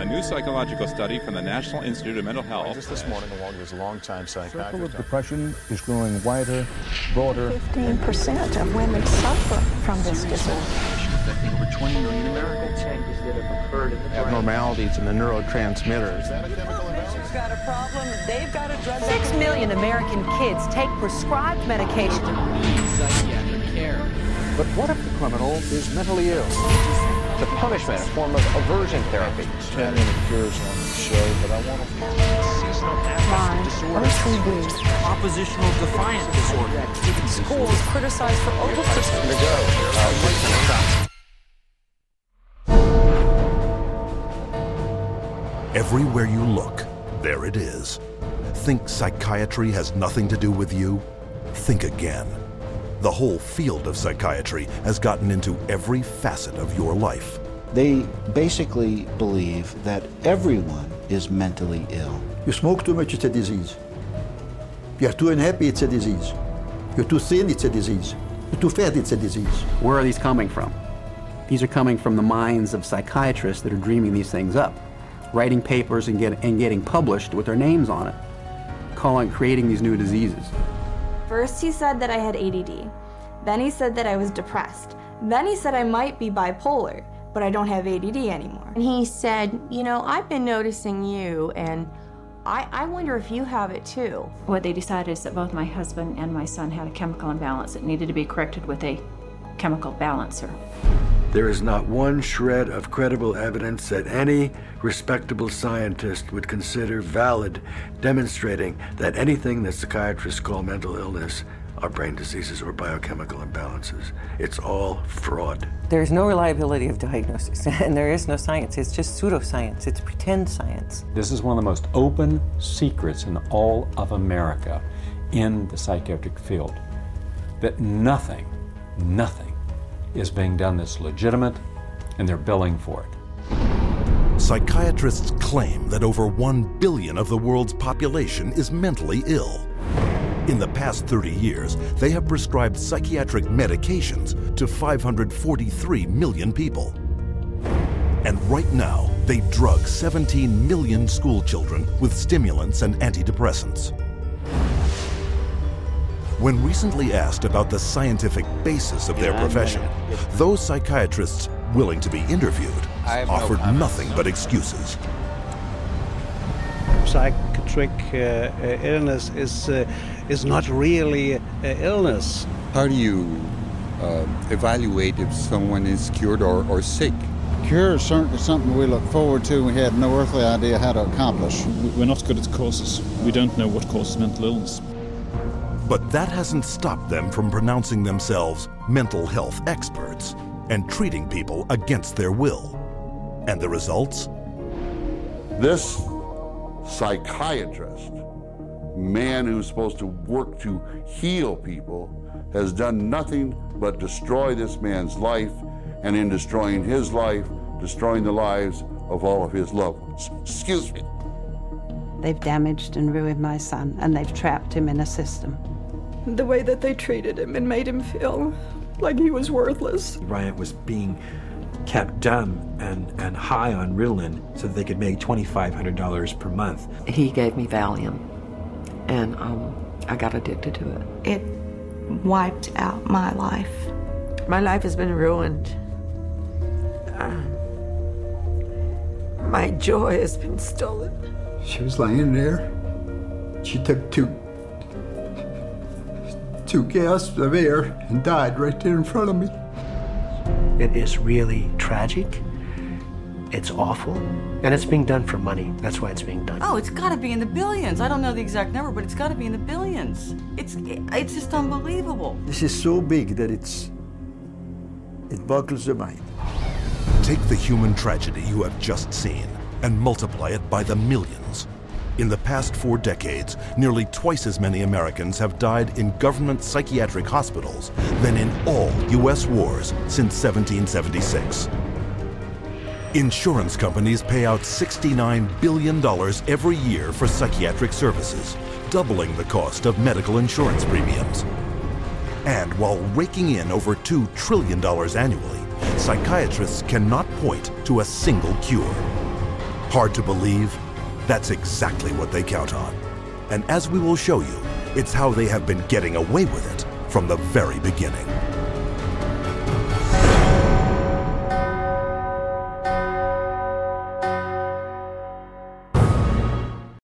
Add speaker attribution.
Speaker 1: A new psychological study from the National Institute of Mental Health.
Speaker 2: Just this morning, along with his longtime psychiatrist.
Speaker 3: The circle of depression is growing wider, broader.
Speaker 4: 15% of women suffer from this disorder.
Speaker 5: Affecting over 20 million Americans.
Speaker 6: Changes that have occurred in the brain.
Speaker 3: Abnormalities in the neurotransmitters.
Speaker 2: Is that a chemical imbalance?
Speaker 4: Who's got a problem? They've got a drug.
Speaker 7: 6 million American kids take prescribed medication.
Speaker 5: Need psychiatric care.
Speaker 3: But what if the criminal is mentally ill?
Speaker 6: The punishment, a form of aversion therapy.
Speaker 2: 10 minute cures on the show, but I want to...
Speaker 5: Seasonal affective disorder.
Speaker 4: OCD.
Speaker 5: Oppositional defiant disorder.
Speaker 7: Schools criticized for overprescription.
Speaker 8: Everywhere you look, there it is. Think psychiatry has nothing to do with you? Think again. The whole field of psychiatry has gotten into every facet of your life.
Speaker 9: They basically believe that everyone is mentally ill.
Speaker 10: You smoke too much, it's a disease. You're too unhappy, it's a disease. You're too thin, it's a disease. You're too fat, it's a disease.
Speaker 11: Where are these coming from? These are coming from the minds of psychiatrists that are dreaming these things up, writing papers and getting published with their names on it, creating these new diseases.
Speaker 12: First he said that I had ADD. Then he said that I was depressed. Then he said I might be bipolar, but I don't have ADD anymore.
Speaker 13: And he said, you know, I've been noticing you, and I wonder if you have it too.
Speaker 14: What they decided is that both my husband and my son had a chemical imbalance that needed to be corrected with a chemical balancer.
Speaker 15: There is not one shred of credible evidence that any respectable scientist would consider valid, demonstrating that anything that psychiatrists call mental illness are brain diseases or biochemical imbalances. It's all fraud.
Speaker 16: There's no reliability of diagnosis, and there is no science. It's just pseudoscience. It's pretend science.
Speaker 17: This is one of the most open secrets in all of America in the psychiatric field, that nothing is being done that's legitimate, and they're billing for it.
Speaker 8: Psychiatrists claim that over 1 billion of the world's population is mentally ill. In the past 30 years, they have prescribed psychiatric medications to 543 million people. And right now, they drug 17 million school children with stimulants and antidepressants. When recently asked about the scientific basis of their profession, those psychiatrists willing to be interviewed offered nothing but excuses.
Speaker 18: Psychiatric illness is not really illness.
Speaker 19: How do you evaluate if someone is cured or sick?
Speaker 20: Cure is certainly something we look forward to. We have no earthly idea how to accomplish.
Speaker 12: We're not good at causes. We don't know what causes mental illness.
Speaker 8: But that hasn't stopped them from pronouncing themselves mental health experts and treating people against their will. And the results?
Speaker 5: This psychiatrist, man who's supposed to work to heal people, has done nothing but destroy this man's life, and in destroying his life, destroying the lives of all of his loved ones. Excuse me.
Speaker 16: They've damaged and ruined my son, and they've trapped him in a system.
Speaker 4: The way that they treated him and made him feel like he was worthless.
Speaker 19: Bryant was being kept dumb and high on Ritalin so that they could make $2,500 per month.
Speaker 16: He gave me Valium, and I got addicted to it.
Speaker 12: It wiped out my life.
Speaker 16: My life has been ruined. My joy has been stolen.
Speaker 10: She was laying there. She took two gasps of air and died right there in front of me.
Speaker 6: It is really tragic. It's awful. And it's being done for money. That's why it's being done.
Speaker 7: Oh, it's got to be in the billions. I don't know the exact number, but it's got to be in the billions. It's just unbelievable.
Speaker 10: This is so big that it boggles the mind.
Speaker 8: Take the human tragedy you have just seen and multiply it by the millions. In the past 4 decades, nearly twice as many Americans have died in government psychiatric hospitals than in all U.S. wars since 1776. Insurance companies pay out $69 billion every year for psychiatric services, doubling the cost of medical insurance premiums. And while raking in over $2 trillion annually, psychiatrists cannot point to a single cure. Hard to believe? That's exactly what they count on. And as we will show you, it's how they have been getting away with it from the very beginning.